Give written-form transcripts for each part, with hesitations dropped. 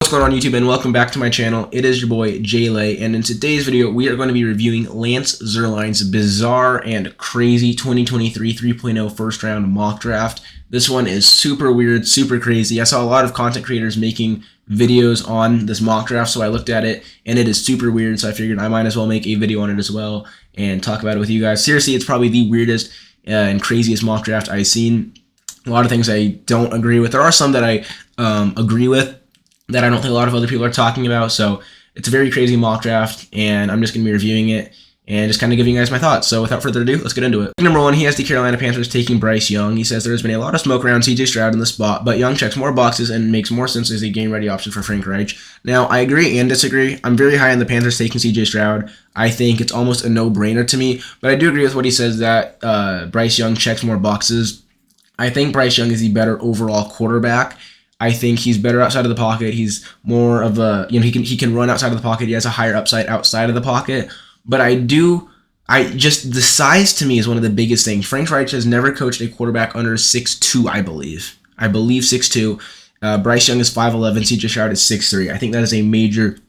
What's going on YouTube, and welcome back to my channel. It is your boy Zierlein, and in today's video we are going to be reviewing Lance Zierlein's bizarre and crazy 2023 3.0 first round mock draft. This one is super weird, super crazy. I saw a lot of content creators making videos on this mock draft, so I looked at it and it is super weird, so I figured I might as well make a video on it as well and talk about it with you guys. Seriously, it's probably the weirdest and craziest mock draft I've seen. A lot of things I don't agree with. There are some that I agree with that I don't think a lot of other people are talking about. So it's a very crazy mock draft, and I'm just going to be reviewing it and just kind of giving you guys my thoughts. So without further ado, let's get into it. Number one, he has the Carolina Panthers taking Bryce Young. He says there's been a lot of smoke around CJ Stroud in the spot, but Young checks more boxes and makes more sense as a game-ready option for Frank Reich. Now, I agree and disagree. I'm very high on the Panthers taking CJ Stroud. I think it's almost a no-brainer to me, but I do agree with what he says that Bryce Young checks more boxes. I think Bryce Young is the better overall quarterback. I think he's better outside of the pocket. He's more of a, he can run outside of the pocket. He has a higher upside outside of the pocket. But the size to me is one of the biggest things. Frank Reich has never coached a quarterback under 6'2", I believe. I believe 6'2". Bryce Young is 5'11". CJ Stroud is 6'3". I think that is a major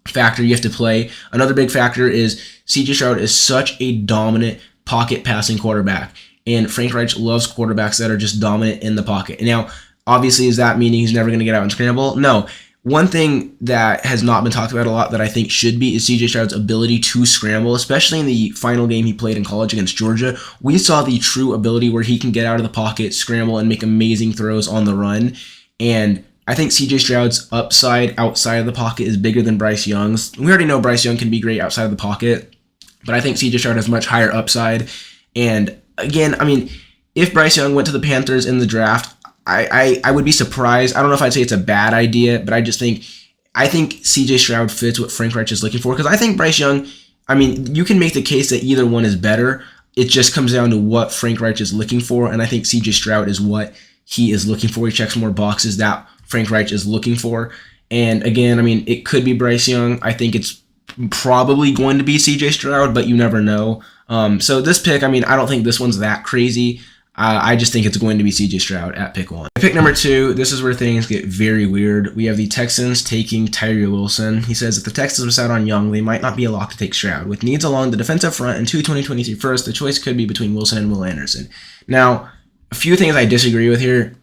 factor you have to play. Another big factor is CJ Stroud is such a dominant pocket passing quarterback. And Frank Reich loves quarterbacks that are just dominant in the pocket. Now, obviously, is that meaning he's never going to get out and scramble? No. One thing that has not been talked about a lot that I think should be is CJ Stroud's ability to scramble, especially in the final game he played in college against Georgia. We saw the true ability where he can get out of the pocket, scramble, and make amazing throws on the run. And I think CJ Stroud's upside outside of the pocket is bigger than Bryce Young's. We already know Bryce Young can be great outside of the pocket, but I think CJ Stroud has much higher upside. And again, if Bryce Young went to the Panthers in the draft, I would be surprised. I don't know if I'd say it's a bad idea, but I think CJ Stroud fits what Frank Reich is looking for, because I think Bryce Young, you can make the case that either one is better. It just comes down to what Frank Reich is looking for, and I think CJ Stroud is what he is looking for. He checks more boxes that Frank Reich is looking for. And again, it could be Bryce Young. I think it's probably going to be CJ Stroud, but you never know. So this pick, I don't think this one's that crazy. I just think it's going to be CJ Stroud at pick 1. Pick number 2, this is where things get very weird. We have the Texans taking Tyree Wilson. He says if the Texans miss out on Young, they might not be a lock to take Stroud. With needs along the defensive front and 2023 first, the choice could be between Wilson and Will Anderson. Now, a few things I disagree with here.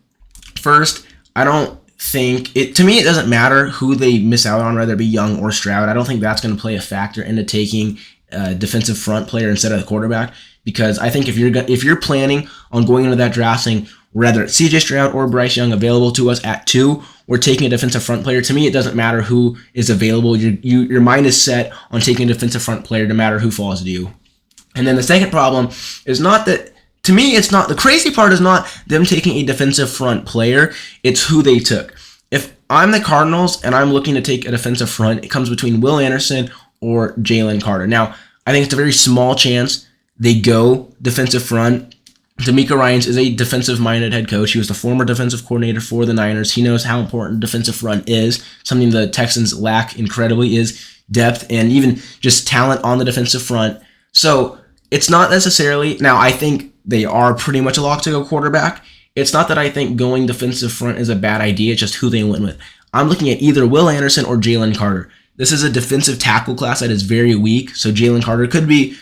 First, I don't think to me it doesn't matter who they miss out on, whether it be Young or Stroud. I don't think that's going to play a factor into taking a defensive front player instead of the quarterback. Because I think if you're planning on going into that draft saying whether it's CJ Stroud or Bryce Young available to us at 2, we're taking a defensive front player. To me, it doesn't matter who is available. Your mind is set on taking a defensive front player no matter who falls to you. And then the second problem is not that, to me, it's not, the crazy part is not them taking a defensive front player, it's who they took. If I'm the Cardinals and I'm looking to take a defensive front, it comes between Will Anderson or Jalen Carter. Now, I think it's a very small chance they go defensive front. DeMeco Ryans is a defensive-minded head coach. He was the former defensive coordinator for the Niners. He knows how important defensive front is. Something the Texans lack incredibly is depth and even just talent on the defensive front. So it's not necessarily, now I think they are pretty much a lock to go quarterback. It's not that I think going defensive front is a bad idea. It's just who they went with. I'm looking at either Will Anderson or Jalen Carter. This is a defensive tackle class that is very weak, so Jalen Carter could be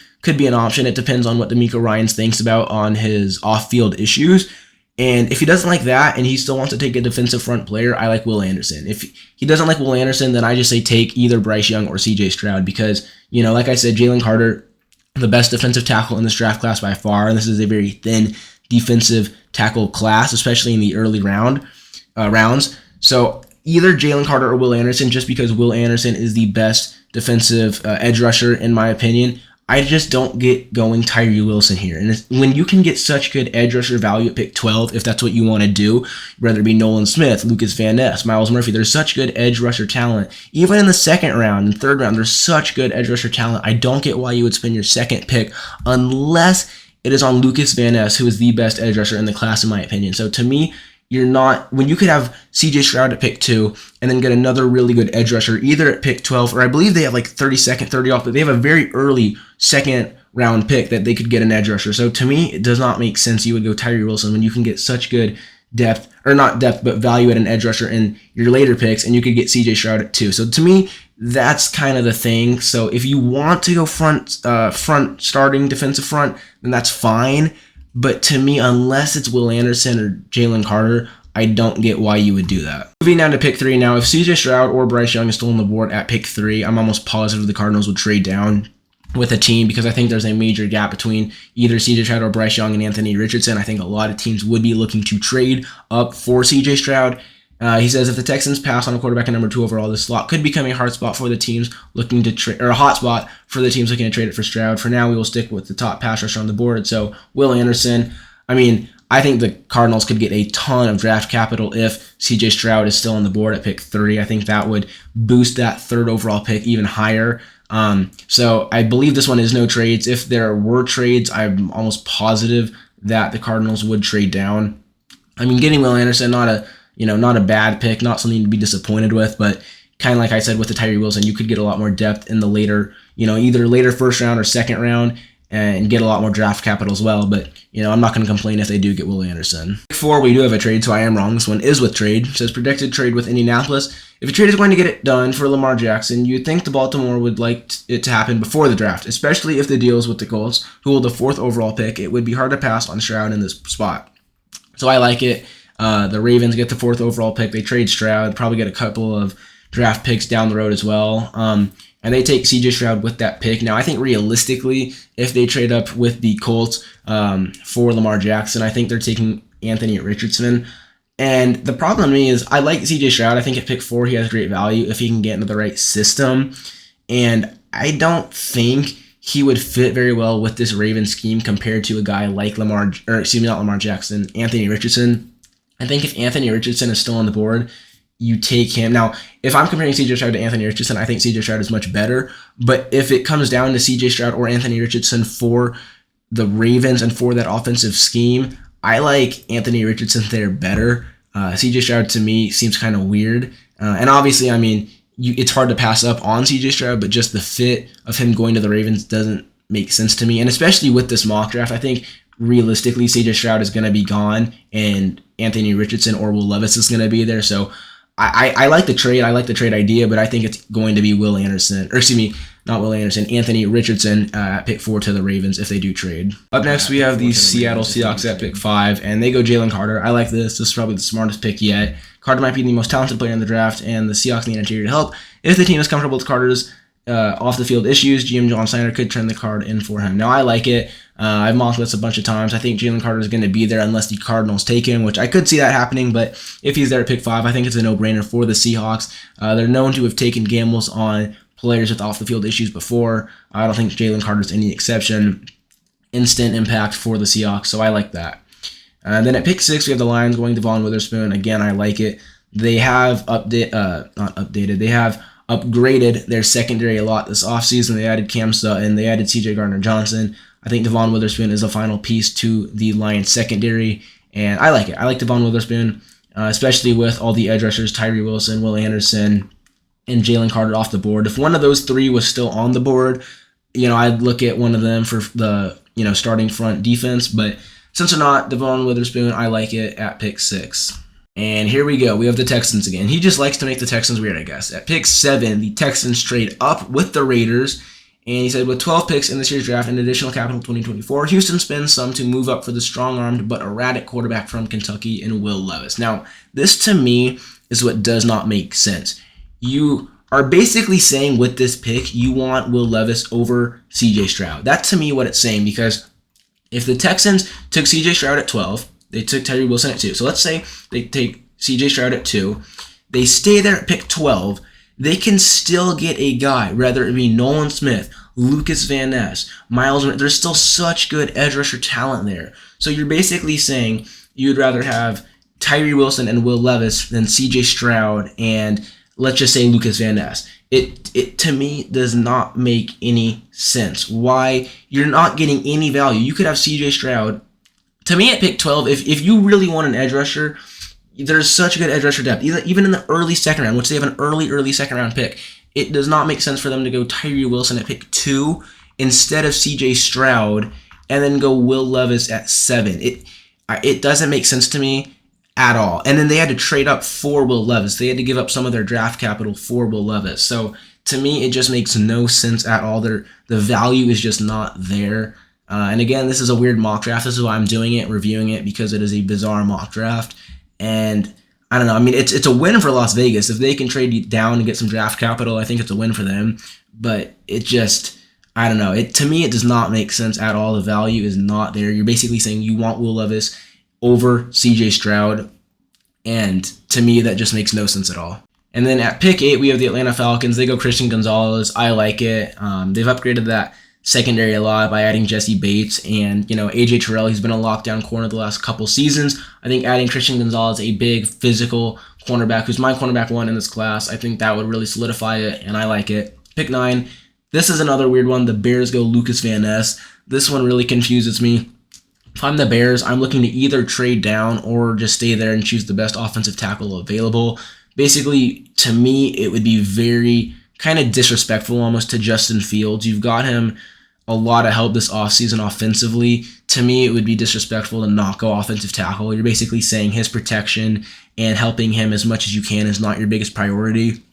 an option. It depends on what DeMeco Ryans thinks about on his off-field issues. And if he doesn't like that and he still wants to take a defensive front player, I like Will Anderson. If he doesn't like Will Anderson, then I just say take either Bryce Young or CJ Stroud because, like I said, Jalen Carter, the best defensive tackle in this draft class by far, and this is a very thin defensive tackle class, especially in the early rounds. So either Jalen Carter or Will Anderson, just because Will Anderson is the best defensive edge rusher in my opinion. I just don't get going Tyree Wilson here. And when you can get such good edge rusher value at pick 12, if that's what you want to do, whether it be Nolan Smith, Lucas Van Ness, Myles Murphy, there's such good edge rusher talent. Even in the second round and third round, there's such good edge rusher talent. I don't get why you would spend your second pick unless it is on Lucas Van Ness, who is the best edge rusher in the class in my opinion. So to me, when you could have CJ Stroud at pick 2 and then get another really good edge rusher either at pick 12 or I believe they have like 32nd, 30 off, but they have a very early second round pick that they could get an edge rusher. So to me, it does not make sense you would go Tyree Wilson when you can get such good depth, or not depth, but value at an edge rusher in your later picks, and you could get CJ Stroud at 2. So to me, that's kind of the thing. So if you want to go front starting defensive front, then that's fine. But to me, unless it's Will Anderson or Jalen Carter, I don't get why you would do that. Moving down to pick 3 now, if CJ Stroud or Bryce Young is still on the board at pick 3, I'm almost positive the Cardinals would trade down with a team, because I think there's a major gap between either CJ Stroud or Bryce Young and Anthony Richardson. I think a lot of teams would be looking to trade up for CJ Stroud. He says if the Texans pass on a quarterback at number 2 overall, this slot could become a hard spot for the teams looking to trade, or a hot spot for the teams looking to trade it for Stroud. For now, we will stick with the top pass rusher on the board. So Will Anderson. I mean, I think the Cardinals could get a ton of draft capital if CJ Stroud is still on the board at pick 3. I think that would boost that 3rd overall pick even higher. So I believe this one is no trades. If there were trades, I'm almost positive that the Cardinals would trade down. I mean, getting Will Anderson, not a bad pick, not something to be disappointed with, but kind of like I said with the Tyree Wilson, you could get a lot more depth in the later, either later 1st round or 2nd round, and get a lot more draft capital as well. But, I'm not going to complain if they do get Will Anderson. Pick 4, we do have a trade, so I am wrong. This one is with trade. It says predicted trade with Indianapolis. If a trade is going to get it done for Lamar Jackson, you'd think the Baltimore would like it to happen before the draft, especially if the deal is with the Colts, who hold the 4th overall pick. It would be hard to pass on Stroud in this spot. So I like it. The Ravens get the 4th overall pick. They trade Stroud, probably get a couple of draft picks down the road as well. And they take CJ Stroud with that pick. Now, I think realistically, if they trade up with the Colts for Lamar Jackson, I think they're taking Anthony Richardson. And the problem to me is I like CJ Stroud. I think at pick 4, he has great value if he can get into the right system. And I don't think he would fit very well with this Ravens scheme compared to a guy like Anthony Richardson. I think if Anthony Richardson is still on the board, you take him. Now, if I'm comparing CJ Stroud to Anthony Richardson, I think CJ Stroud is much better. But if it comes down to CJ Stroud or Anthony Richardson for the Ravens and for that offensive scheme, I like Anthony Richardson there better. CJ Stroud to me seems kind of weird. And obviously, I mean, it's hard to pass up on CJ Stroud, but just the fit of him going to the Ravens doesn't make sense to me. And especially with this mock draft, I think realistically CJ Stroud is going to be gone and Anthony Richardson or Will Levis is going to be there. So I like the trade. I like the trade idea, but I think it's going to be Anthony Richardson at pick 4 to the Ravens if they do trade. Up next, we have the Seattle Seahawks at pick 5, and they go Jalen Carter. I like this. This is probably the smartest pick yet. Carter might be the most talented player in the draft, and the Seahawks need interior help. If the team is comfortable with Carter's off-the-field issues, GM John Snyder could turn the card in for him. Now, I like it. I've mocked this a bunch of times. I think Jalen Carter is going to be there unless the Cardinals take him, which I could see that happening, but if he's there at pick 5, I think it's a no-brainer for the Seahawks. They're known to have taken gambles on players with off-the-field issues before. I don't think Jalen Carter is any exception. Instant impact for the Seahawks, so I like that. Then at pick 6, we have the Lions going Devon Witherspoon. Again, I like it. They have they have upgraded their secondary a lot this offseason. They added Cam Sutton. They added C.J. Gardner-Johnson. I think Devon Witherspoon is a final piece to the Lions secondary, and I like it. I like Devon Witherspoon, especially with all the edge rushers, Tyree Wilson, Will Anderson, and Jalen Carter off the board. If one of those 3 was still on the board, I'd look at one of them for the, starting front defense, but since they're not, Devon Witherspoon, I like it at pick 6. And here we go. We have the Texans again. He just likes to make the Texans weird, I guess. At pick 7, the Texans trade up with the Raiders. And he said, with 12 picks in this year's draft and additional capital 2024, Houston spends some to move up for the strong-armed but erratic quarterback from Kentucky in Will Levis. Now, this to me is what does not make sense. You are basically saying with this pick, you want Will Levis over CJ Stroud. That's to me what it's saying, because if the Texans took CJ Stroud at 12, they took Tyree Wilson at 2. So let's say they take CJ Stroud at 2. They stay there at pick 12. They can still get a guy, whether it be Nolan Smith, Lucas Van Ness, Miles. There's still such good edge rusher talent there. So you're basically saying you'd rather have Tyree Wilson and Will Levis than CJ Stroud and let's just say Lucas Van Ness. It to me does not make any sense. Why you're not getting any value. You could have CJ Stroud. To me, at pick 12, if you really want an edge rusher, there's such good edge rusher depth. Even in the early 2nd round, which they have an early 2nd round pick, it does not make sense for them to go Tyree Wilson at pick 2 instead of CJ Stroud and then go Will Levis at 7. It doesn't make sense to me. at all. And then they had to trade up for Will Levis. They had to give up some of their draft capital for Will Levis. So to me, it just makes no sense at all. The value is just not there. And again, this is a weird mock draft. This is why I'm doing it, reviewing it, because it is a bizarre mock draft. And I don't know. I mean, it's a win for Las Vegas. If they can trade down and get some draft capital, I think it's a win for them. But it just, I don't know. To me, it does not make sense at all. The value is not there. You're basically saying you want Will Levis over CJ Stroud. And to me, that just makes no sense at all. And then at pick 8, we have the Atlanta Falcons. They go Christian Gonzalez. I like it. They've upgraded that secondary a lot by adding Jesse Bates and, AJ Terrell. He's been a lockdown corner the last couple seasons. I think adding Christian Gonzalez, a big physical cornerback, who's my cornerback 1 in this class, I think that would really solidify it, and I like it. Pick 9, this is another weird one. The Bears go Lucas Van Ness. This one really confuses me. If I'm the Bears, I'm looking to either trade down or just stay there and choose the best offensive tackle available. Basically, to me, it would be very kind of disrespectful almost to Justin Fields. You've got him a lot of help this offseason offensively. To me, it would be disrespectful to not go offensive tackle. You're basically saying his protection and helping him as much as you can is not your biggest priority.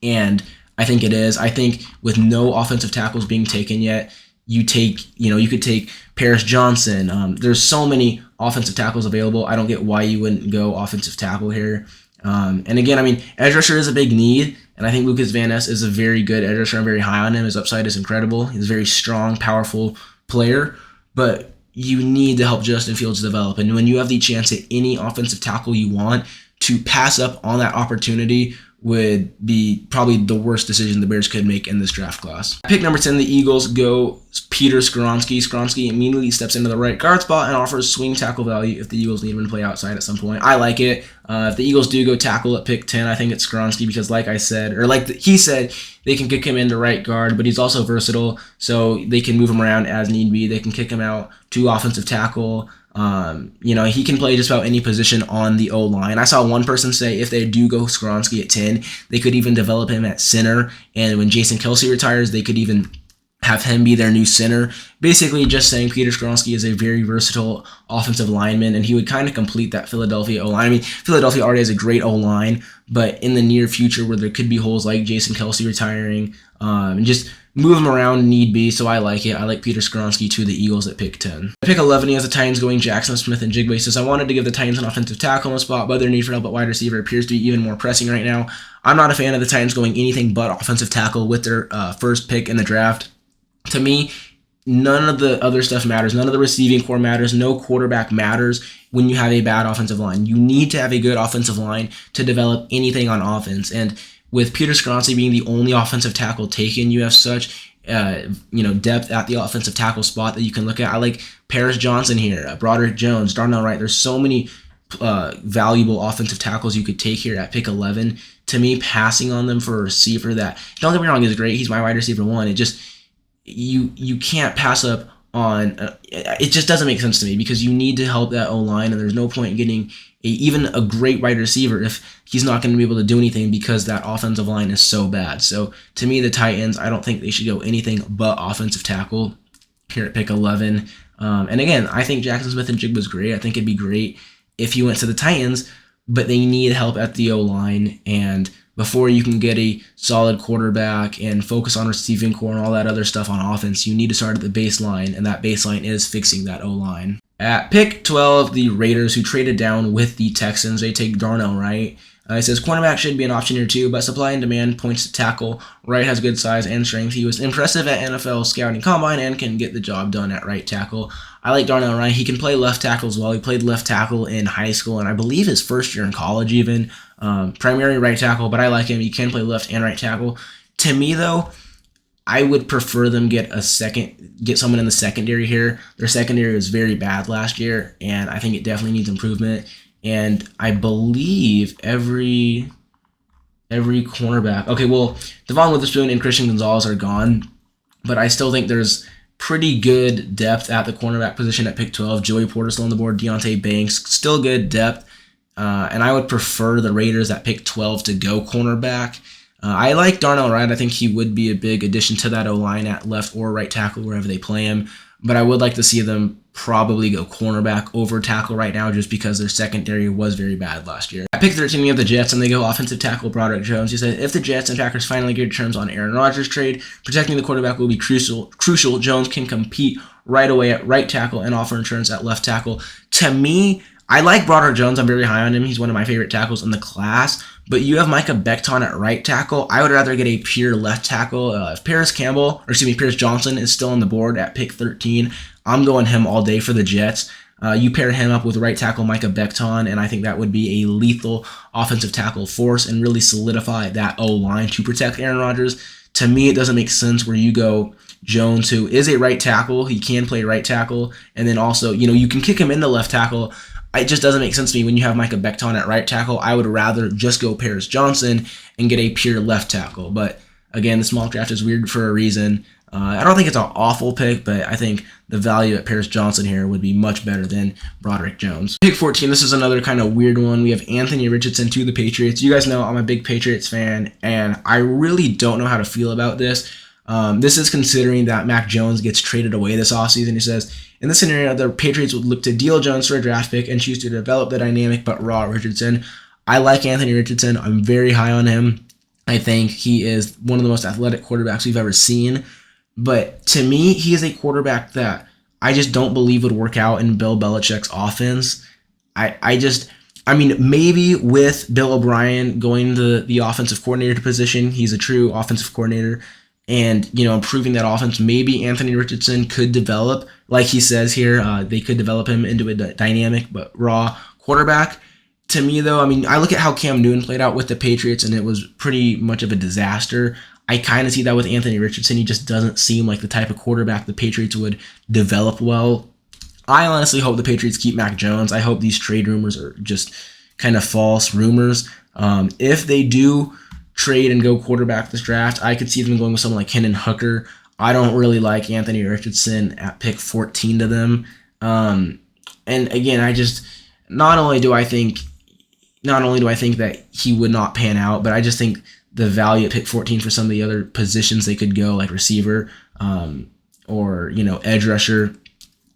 And I think it is. I think with no offensive tackles being taken yet, you could take Paris Johnson. There's so many offensive tackles available. I don't get why you wouldn't go offensive tackle here. And again, I mean, edge rusher is a big need, and I think Lucas Van Ness is a very good edge rusher. I'm very high on him. His upside is incredible. He's a very strong, powerful player, but you need to help Justin Fields develop. And when you have the chance at any offensive tackle you want, to pass up on that opportunity would be probably the worst decision the Bears could make in this draft class. Pick number 10, the Eagles go Peter Skoronski. Skoronski immediately steps into the right guard spot and offers swing tackle value if the Eagles need him to play outside at some point. I like it. If the Eagles do go tackle at pick 10, I think it's Skoronski because like I said, or like he said, they can kick him into right guard, but he's also versatile, so they can move him around as need be. They can kick him out to offensive tackle. He can play just about any position on the O-line. I saw one person say if they do go Skoronski at 10, they could even develop him at center, and when Jason Kelce retires, they could even have him be their new center. Basically just saying Peter Skoronski is a very versatile offensive lineman, and he would kind of complete that Philadelphia O-line. I mean, Philadelphia already has a great O-line, but in the near future where there could be holes like Jason Kelce retiring, and just move him around need be, so I like it. I like Peter Skoronski to the Eagles at pick 10. At pick 11, he has the Titans going Jackson Smith and Jigba. He says, I wanted to give the Titans an offensive tackle in the spot, but their need for help at wide receiver appears to be even more pressing right now. I'm not a fan of the Titans going anything but offensive tackle with their first pick in the draft. To me, none of the other stuff matters. None of the receiving core matters. No quarterback matters when you have a bad offensive line. You need to have a good offensive line to develop anything on offense. And with Peter Skoronski being the only offensive tackle taken, you have such depth at the offensive tackle spot that you can look at. I like Paris Johnson here, Broderick Jones, Darnell Wright. There's so many valuable offensive tackles you could take here at pick 11. To me, passing on them for a receiver that, don't get me wrong, is great. He's my wide receiver 1. It just, you can't pass up on, it just doesn't make sense to me because you need to help that O-line, and there's no point in getting even a great wide receiver if he's not going to be able to do anything because that offensive line is so bad. So to me, the Titans, I don't think they should go anything but offensive tackle here at pick 11. And again, I think Jackson Smith and Jigba was great. I think it'd be great if he went to the Titans, but they need help at the O-line, and before you can get a solid quarterback and focus on receiving core and all that other stuff on offense, you need to start at the baseline, and that baseline is fixing that O-line. At pick 12, the Raiders, who traded down with the Texans, they take Darnell Wright. It says cornerback should be an option here too, but supply and demand points to tackle. Wright has good size and strength. He was impressive at NFL scouting combine and can get the job done at right tackle. I like Darnell Wright. He can play left tackle as well. He played left tackle in high school and I believe his first year in college even. Primary right tackle, but I like him. He can play left and right tackle. To me though, I would prefer them get someone in the secondary here. Their secondary was very bad last year, and I think it definitely needs improvement. And I believe every cornerback. Okay, well, Devon Witherspoon and Christian Gonzalez are gone, but I still think there's pretty good depth at the cornerback position at pick 12. Joey Porter still on the board. Deontay Banks, still good depth. And I would prefer the Raiders at pick 12 to go cornerback. I like Darnell Wright. I think he would be a big addition to that O-line at left or right tackle, wherever they play him. but I would like to see them probably go cornerback over tackle right now just because their secondary was very bad last year. At pick 13, we have the Jets, and they go offensive tackle Broderick Jones. He said, if the Jets and Packers finally get terms on Aaron Rodgers trade, protecting the quarterback will be crucial. Jones can compete right away at right tackle and offer insurance at left tackle. To me, I like Broderick Jones. I'm very high on him. He's one of my favorite tackles in the class. But you have Micah Becton at right tackle. I would rather get a pure left tackle. If Paris Johnson is still on the board at pick 13, I'm going him all day for the Jets. You pair him up with right tackle Micah Becton, and I think that would be a lethal offensive tackle force and really solidify that O-line to protect Aaron Rodgers. To me, it doesn't make sense where you go Jones, who is a right tackle. He can play right tackle, and then also, you can kick him into left tackle. It just doesn't make sense to me when you have Micah Becton at right tackle. I would rather just go Paris Johnson and get a pure left tackle. But again, the mock draft is weird for a reason. I don't think it's an awful pick, but I think the value at Paris Johnson here would be much better than Broderick Jones. Pick 14, this is another kind of weird one. We have Anthony Richardson to the Patriots. You guys know I'm a big Patriots fan, and I really don't know how to feel about this. This is considering that Mac Jones gets traded away this offseason. He says, in this scenario, the Patriots would look to deal Jones for a draft pick and choose to develop the dynamic but raw Richardson. I like Anthony Richardson. I'm very high on him. I think he is one of the most athletic quarterbacks we've ever seen. But to me, he is a quarterback that I just don't believe would work out in Bill Belichick's offense. Maybe with Bill O'Brien going to the offensive coordinator position, he's a true offensive coordinator, and improving that offense, maybe Anthony Richardson could develop, like he says here, they could develop him into a dynamic but raw quarterback. To me, though, I look at how Cam Newton played out with the Patriots, and it was pretty much of a disaster. I kind of see that with Anthony Richardson. He just doesn't seem like the type of quarterback the Patriots would develop well. I honestly hope the Patriots keep Mac Jones. I hope these trade rumors are just kind of false rumors. If they do trade and go quarterback this draft, I could see them going with someone like Hendon Hooker. I don't really like Anthony Richardson at pick 14 to them. And again, not only do I think that he would not pan out, but I just think the value at pick 14 for some of the other positions they could go, like receiver or edge rusher,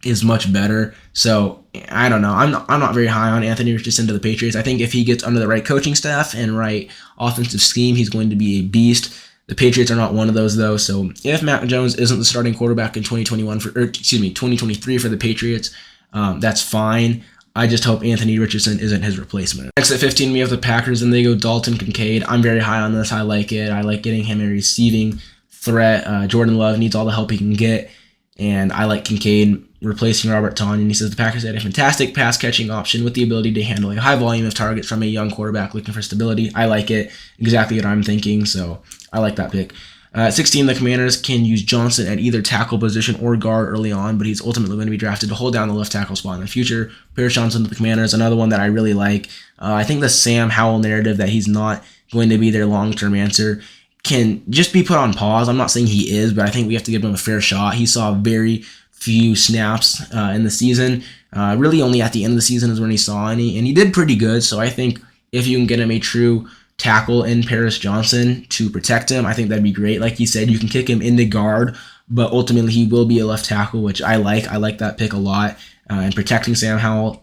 is much better. So I don't know. I'm not very high on Anthony Richardson to the Patriots. I think if he gets under the right coaching staff and right offensive scheme, he's going to be a beast. The Patriots are not one of those, though. So if Mac Jones isn't the starting quarterback in 2023 for the Patriots, that's fine. I just hope Anthony Richardson isn't his replacement. Next at 15, we have the Packers, and they go Dalton Kincaid. I'm very high on this. I like it. I like getting him a receiving threat. Jordan Love needs all the help he can get, and I like Kincaid replacing Robert Tonyan. He says the Packers had a fantastic pass-catching option with the ability to handle a high volume of targets from a young quarterback looking for stability. I like it. Exactly what I'm thinking, so I like that pick. 16, the Commanders can use Johnson at either tackle position or guard early on, but he's ultimately going to be drafted to hold down the left tackle spot in the future. Paris Johnson to the Commanders, another one that I really like. I think the Sam Howell narrative that he's not going to be their long-term answer can just be put on pause. I'm not saying he is, but I think we have to give him a fair shot. He saw very few snaps in the season. Really only at the end of the season is when he saw any, and he did pretty good. So I think if you can get him a true tackle in Paris Johnson to protect him, I think that'd be great. Like you said, you can kick him into guard, but ultimately he will be a left tackle, which I like. I like that pick a lot, and protecting Sam Howell.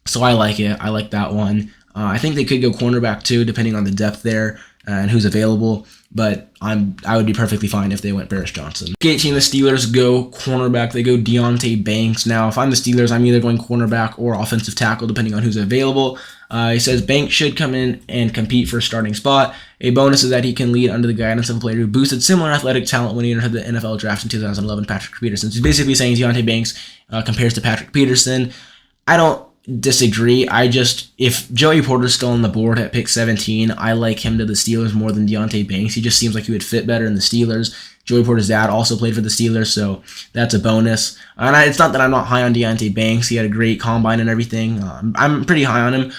So I like it. I like that one. I think they could go cornerback too, depending on the depth there and who's available. But I would be perfectly fine if they went Paris Johnson. Pick 18, the Steelers go cornerback. They go Deontay Banks. Now, if I'm the Steelers, I'm either going cornerback or offensive tackle, depending on who's available. He says Banks should come in and compete for a starting spot. A bonus is that he can lead under the guidance of a player who boosted similar athletic talent when he entered the NFL draft in 2011, Patrick Peterson. So he's basically saying Deontay Banks compares to Patrick Peterson. I don't disagree. If Joey Porter's still on the board at pick 17, I like him to the Steelers more than Deontay Banks. He just seems like he would fit better in the Steelers. Joey Porter's dad also played for the Steelers, so that's a bonus. And it's not that I'm not high on Deontay Banks. He had a great combine and everything. I'm pretty high on him.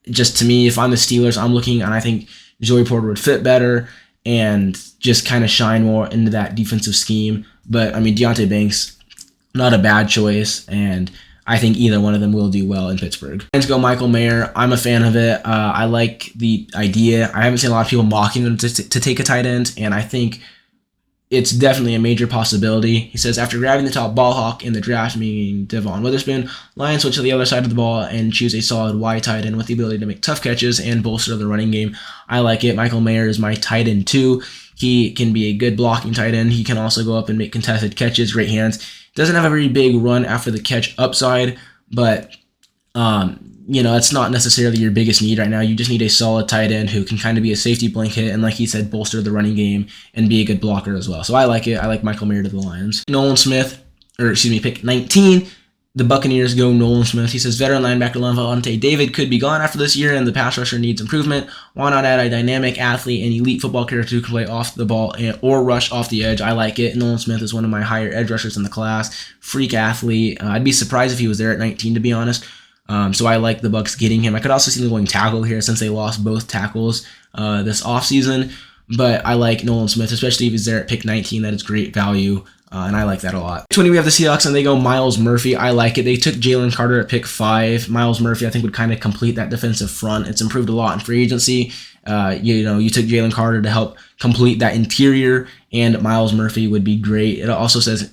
Just to me, if I'm the Steelers, I'm looking, and I think Joey Porter would fit better and just kind of shine more into that defensive scheme. But, Deontay Banks, not a bad choice, and I think either one of them will do well in Pittsburgh. Let's go Michael Mayer. I'm a fan of it. I like the idea. I haven't seen a lot of people mocking him to take a tight end, and I think it's definitely a major possibility. He says, after grabbing the top ball hawk in the draft, meaning Devon Witherspoon, Lions switch to the other side of the ball and choose a solid wide tight end with the ability to make tough catches and bolster the running game. I like it. Michael Mayer is my tight end too. He can be a good blocking tight end. He can also go up and make contested catches, great hands. Doesn't have a very big run after the catch upside, but it's not necessarily your biggest need right now. You just need a solid tight end who can kind of be a safety blanket and, like he said, bolster the running game and be a good blocker as well. So I like it. I like Michael Mayer to the Lions. Pick 19. The Buccaneers go Nolan Smith. He says, veteran linebacker Lavonte David could be gone after this year and the pass rusher needs improvement. Why not add a dynamic athlete and elite football character who can play off the ball or rush off the edge? I like it. Nolan Smith is one of my higher edge rushers in the class. Freak athlete. I'd be surprised if he was there at 19, to be honest. So I like the Bucs getting him. I could also see them going tackle here since they lost both tackles this offseason. But I like Nolan Smith, especially if he's there at pick 19. That is great value, and I like that a lot. 20, we have the Seahawks, and they go Myles Murphy. I like it. They took Jalen Carter at pick 5. Myles Murphy, I think, would kind of complete that defensive front. It's improved a lot in free agency. You took Jalen Carter to help complete that interior, and Myles Murphy would be great. It also says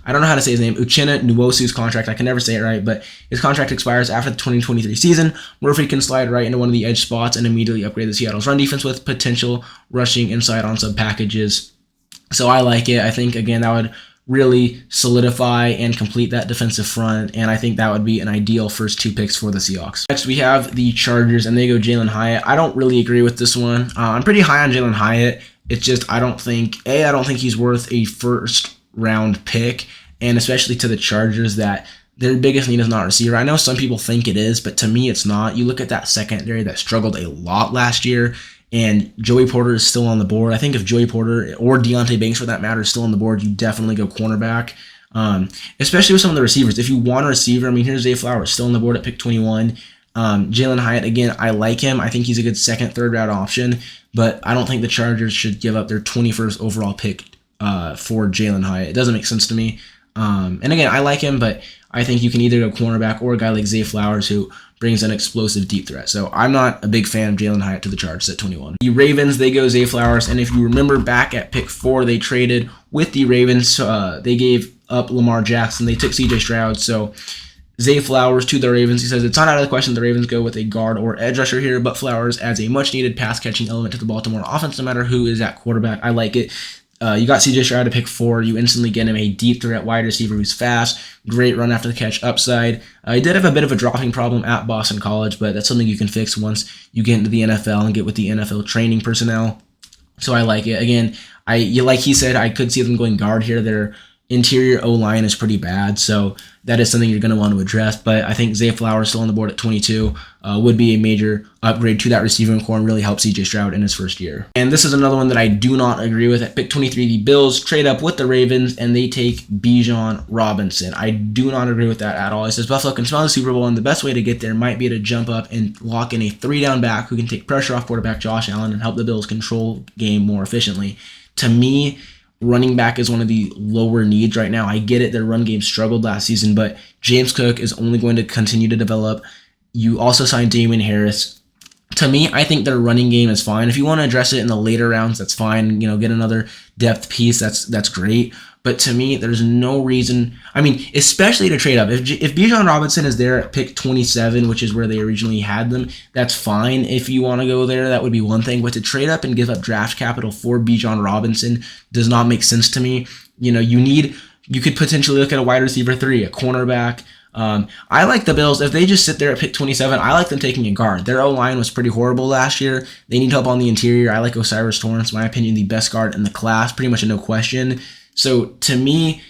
I don't know how to say his name, Uchenna Nwosu's contract. I can never say it right, but his contract expires after the 2023 season. Murphy can slide right into one of the edge spots and immediately upgrade the Seattle's run defense with potential rushing inside on sub packages. So I like it. I think, again, that would really solidify and complete that defensive front, and I think that would be an ideal first 2 picks for the Seahawks. Next, we have the Chargers, and they go Jalen Hyatt. I don't really agree with this one. I'm pretty high on Jalen Hyatt. It's just I don't think he's worth a first-round pick, and especially to the Chargers, that their biggest need is not receiver. I know some people think it is, but to me it's not. You look at that secondary that struggled a lot last year, and Joey Porter is still on the board. I think if Joey Porter or Deonte Banks, for that matter, is still on the board, you definitely go cornerback, especially with some of the receivers. If you want a receiver, here's Zay Flowers still on the board at pick 21. Jalen Hyatt, again, I like him. I think he's a good second, third round option, but I don't think the Chargers should give up their 21st overall pick for Jalen Hyatt. It doesn't make sense to me. And again, I like him, but I think you can either go cornerback or a guy like Zay Flowers who brings an explosive deep threat. So I'm not a big fan of Jalen Hyatt to the Chargers at 21. The Ravens, they go Zay Flowers, and if you remember back at pick 4, they traded with the Ravens. They gave up Lamar Jackson. They took CJ Stroud. So Zay Flowers to the Ravens. He says, it's not out of the question the Ravens go with a guard or edge rusher here, but Flowers adds a much-needed pass-catching element to the Baltimore offense no matter who is at quarterback. I like it. You got CJ Stroud to pick 4. You instantly get him a deep threat wide receiver who's fast, great run after the catch upside. He did have a bit of a dropping problem at Boston College, but that's something you can fix once you get into the NFL and get with the NFL training personnel. So I like it. Again, like he said, I could see them going guard here. Their interior O-line is pretty bad, so that is something you're going to want to address. But I think Zay Flowers still on the board at 22 would be a major upgrade to that receiving core and really help CJ Stroud in his first year. And this is another one that I do not agree with. At pick 23, the Bills trade up with the Ravens and they take Bijan Robinson. I do not agree with that at all. It says Buffalo can smell the Super Bowl, and the best way to get there might be to jump up and lock in a 3-down back who can take pressure off quarterback Josh Allen and help the Bills control game more efficiently. To me, running back is one of the lower needs right now. I get it, their run game struggled last season, but James Cook is only going to continue to develop. You also signed Damien Harris. To me, I think their running game is fine. If you want to address it in the later rounds, that's fine. Get another depth piece, that's great. But to me, there's no reason, especially to trade up. If Bijan Robinson is there at pick 27, which is where they originally had them, that's fine. If you want to go there, that would be one thing. But to trade up and give up draft capital for Bijan Robinson does not make sense to me. You could potentially look at a wide receiver 3, a cornerback. I like the Bills. If they just sit there at pick 27, I like them taking a guard. Their O-line was pretty horrible last year. They need help on the interior. I like Osiris Torrance, in my opinion, the best guard in the class, pretty much a no question. So to me,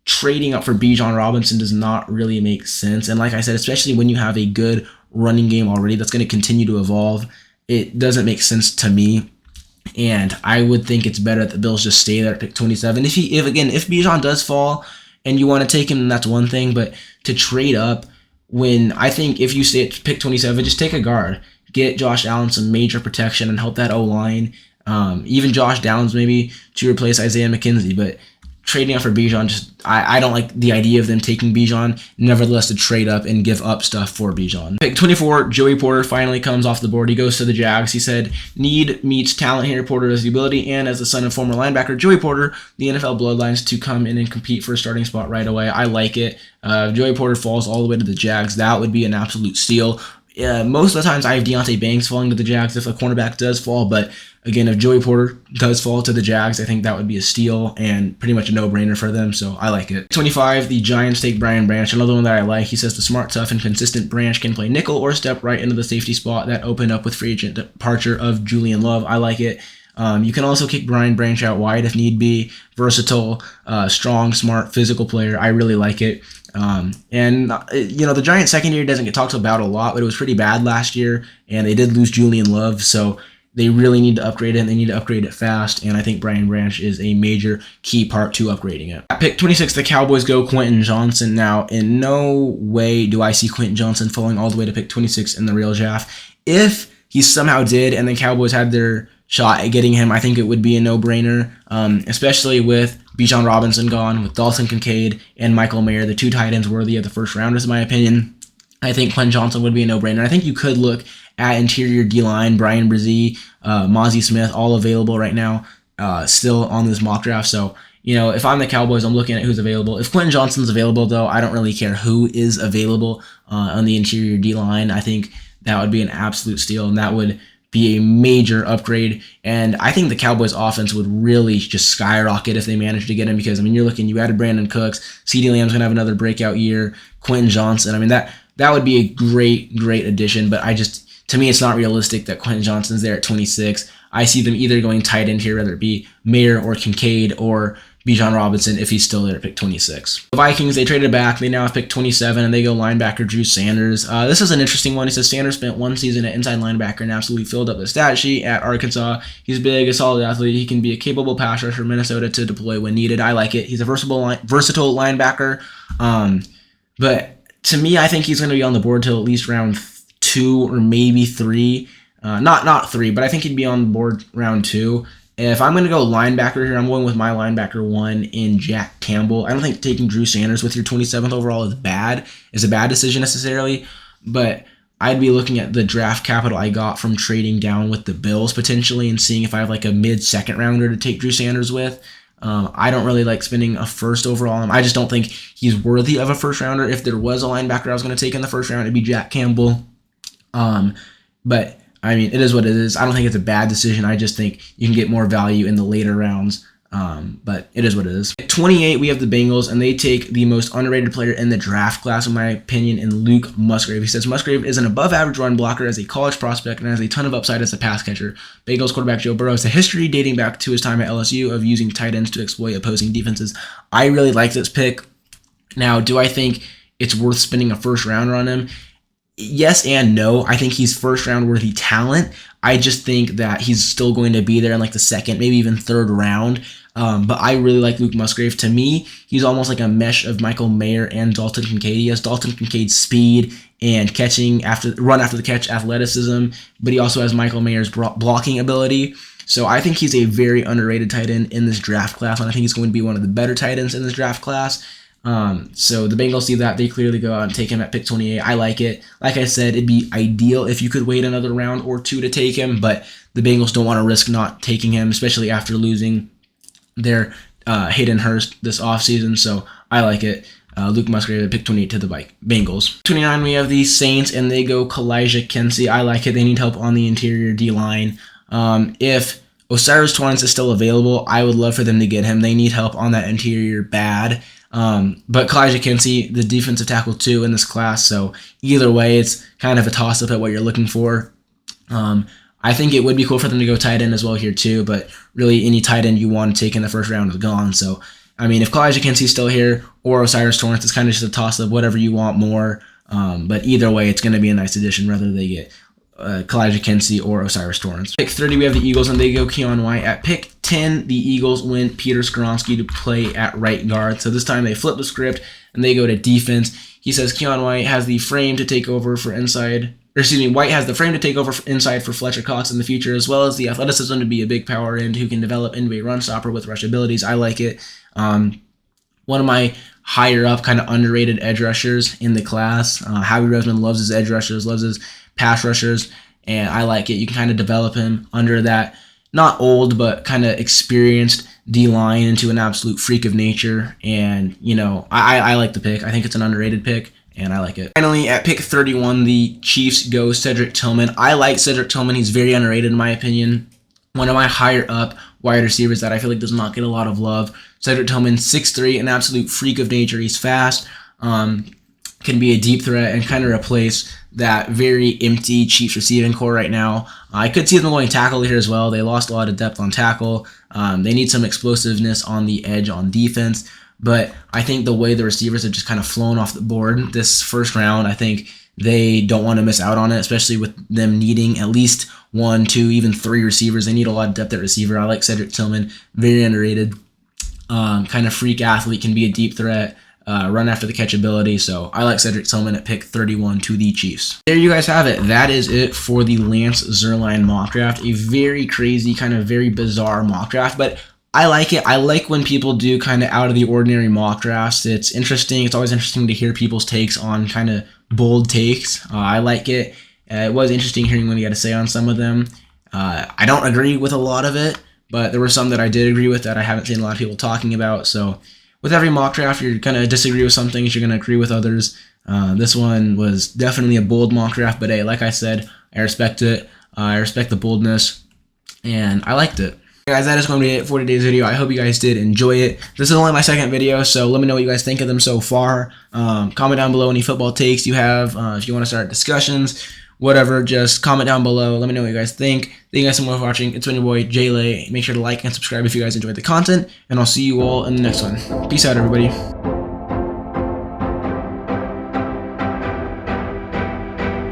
trading up for Bijan Robinson does not really make sense. And like I said, especially when you have a good running game already that's going to continue to evolve, it doesn't make sense to me. And I would think it's better that the Bills just stay there at pick 27. If Bijan does fall and you want to take him, then that's one thing. But to trade up, when I think if you stay at pick 27, just take a guard. Get Josh Allen some major protection and help that O-line. Even Josh Downs maybe to replace Isaiah McKenzie. But trading up for Bijan, just I don't like the idea of them taking Bijan. Nevertheless, to trade up and give up stuff for Bijan. Pick 24, Joey Porter finally comes off the board. He goes to the Jags. He said, need meets talent here. Porter has the ability, and as the son of former linebacker Joey Porter, the NFL bloodlines to come in and compete for a starting spot right away. I like it. Joey Porter falls all the way to the Jags. That would be an absolute steal. Most of the times I have Deonte Banks falling to the Jags if a cornerback does fall, but again, if Joey Porter does fall to the Jags, I think that would be a steal and pretty much a no-brainer for them, so I like it. 25, the Giants take Brian Branch, another one that I like. He says the smart, tough, and consistent Branch can play nickel or step right into the safety spot that opened up with free agent departure of Julian Love. I like it. You can also kick Brian Branch out wide if need be. Versatile, strong, smart, physical player. I really like it. The Giants secondary doesn't get talked about a lot, but it was pretty bad last year, and they did lose Julian Love, so they really need to upgrade it, and they need to upgrade it fast, and I think Brian Branch is a major key part to upgrading it. At pick 26, the Cowboys go Quentin Johnson. Now, in no way do I see Quentin Johnson falling all the way to pick 26 in the real draft. If he somehow did, and the Cowboys had their shot at getting him, I think it would be a no-brainer, especially with Bijan Robinson gone, with Dalton Kincaid and Michael Mayer, the two tight ends worthy of the first rounders, in my opinion. I think Quentin Johnson would be a no-brainer. I think you could look at interior D-line, Brian Brzee, Mozzie Smith, all available right now, still on this mock draft. So, if I'm the Cowboys, I'm looking at who's available. If Quentin Johnson's available, though, I don't really care who is available on the interior D-line. I think that would be an absolute steal, and that would be a major upgrade, and I think the Cowboys offense would really just skyrocket if they managed to get him, because, you added Brandon Cooks, CeeDee Lamb's going to have another breakout year, Quentin Johnson, that would be a great addition, but to me, it's not realistic that Quentin Johnson's there at 26. I see them either going tight end here, whether it be Mayer or Kincaid or Bijan Robinson if he's still there at pick 26. The Vikings, they traded back. They now have pick 27, and they go linebacker Drew Sanders. This is an interesting one. He says Sanders spent one season at inside linebacker and absolutely filled up the stat sheet at Arkansas. He's big, a solid athlete. He can be a capable pass rusher for Minnesota to deploy when needed. I like it. He's a versatile linebacker. But to me, I think he's going to be on the board till at least round 2 or maybe 3. Not 3, but I think he'd be on the board round 2. If I'm going to go linebacker here, I'm going with my linebacker 1 in Jack Campbell. I don't think taking Drew Sanders with your 27th overall is a bad decision necessarily, but I'd be looking at the draft capital I got from trading down with the Bills potentially and seeing if I have like a mid-second rounder to take Drew Sanders with. I don't really like spending a first overall on him. I just don't think he's worthy of a first rounder. If there was a linebacker I was going to take in the first round, it'd be Jack Campbell. But it is what it is. I don't think it's a bad decision. I just think you can get more value in the later rounds. But it is what it is. At 28, we have the Bengals, and they take the most underrated player in the draft class, in my opinion, in Luke Musgrave. He says Musgrave is an above-average run blocker as a college prospect and has a ton of upside as a pass catcher. Bengals quarterback Joe Burrow has a history dating back to his time at LSU of using tight ends to exploit opposing defenses. I really like this pick. Now, do I think it's worth spending a first rounder on him? Yes and no. I think he's first round worthy talent. I just think that he's still going to be there in like the second, maybe even third round. But I really like Luke Musgrave. To me, he's almost like a mesh of Michael Mayer and Dalton Kincaid. He has Dalton Kincaid's speed and run after the catch athleticism, but he also has Michael Mayer's blocking ability. So I think he's a very underrated tight end in this draft class, and I think he's going to be one of the better tight ends in this draft class. So the Bengals see that. They clearly go out and take him at pick 28. I like it. Like I said, it'd be ideal if you could wait another round or 2 to take him, but the Bengals don't want to risk not taking him, especially after losing their Hayden Hurst this offseason. So I like it. Luke Musgrave at pick 28 to the Bengals. 29, we have the Saints, and they go Kalijah Kensey. I like it. They need help on the interior D-line. If Osiris Torrance is still available, I would love for them to get him. They need help on that interior bad. But Kalijah Kensey, the defensive tackle too in this class, so either way, it's kind of a toss-up at what you're looking for. I think it would be cool for them to go tight end as well here too, but really any tight end you want to take in the first round is gone. So, if Kalijah Kensey's still here or Osiris Torrance, it's kind of just a toss-up, whatever you want more. But either way, it's going to be a nice addition, whether they get Kalijah Kensey or Osiris Torrance. Pick 30, we have the Eagles, and they go Keon White. At pick 10, the Eagles win Peter Skoronski to play at right guard. So this time they flip the script, and they go to defense. He says Keon White has the frame to take over White has the frame to take over inside for Fletcher Cox in the future, as well as the athleticism to be a big power end who can develop into a run stopper with rush abilities. I like it. One of my higher up kind of underrated edge rushers in the class. Howie Roseman loves his edge rushers, loves his pass rushers, and I like it. You can kind of develop him under that, not old, but kind of experienced D-line into an absolute freak of nature. And, you know, I like the pick. I think it's an underrated pick, and I like it. Finally, at pick 31, the Chiefs go Cedric Tillman. I like Cedric Tillman. He's very underrated in my opinion. One of my higher up wide receivers that I feel like does not get a lot of love. Cedric Tillman, 6'3", an absolute freak of nature. He's fast, can be a deep threat, and kind of replace that very empty Chiefs receiving core right now. I could see them going tackle here as well. They lost a lot of depth on tackle. They need some explosiveness on the edge on defense. But I think the way the receivers have just kind of flown off the board this first round, I think they don't want to miss out on it, especially with them needing at least 1, 2, even 3 receivers. They need a lot of depth at receiver. I like Cedric Tillman, very underrated. Kind of freak athlete, can be a deep threat, run after the catch ability. So I like Cedric Tillman at pick 31 to the Chiefs. There you guys have it. That is it for the Lance Zierlein mock draft. A very crazy, kind of very bizarre mock draft, but I like it. I like when people do kind of out of the ordinary mock drafts. It's interesting. It's always interesting to hear people's takes on kind of bold takes. I like it. It was interesting hearing what you had to say on some of them. I don't agree with a lot of it, but there were some that I did agree with that I haven't seen a lot of people talking about. So with every mock draft, you're going to disagree with some things, you're going to agree with others. This one was definitely a bold mock draft, but hey, like I said, I respect it. I respect the boldness, and I liked it. Guys, that is going to be it for today's video. I hope you guys did enjoy it. This is only my second video, so let me know what you guys think of them so far. Comment down below any football takes you have. If you want to start discussions, whatever, just comment down below. Let me know what you guys think. Thank you guys so much for watching. It's been your boy, Zierlein. Make sure to like and subscribe if you guys enjoyed the content, and I'll see you all in the next one. Peace out, everybody.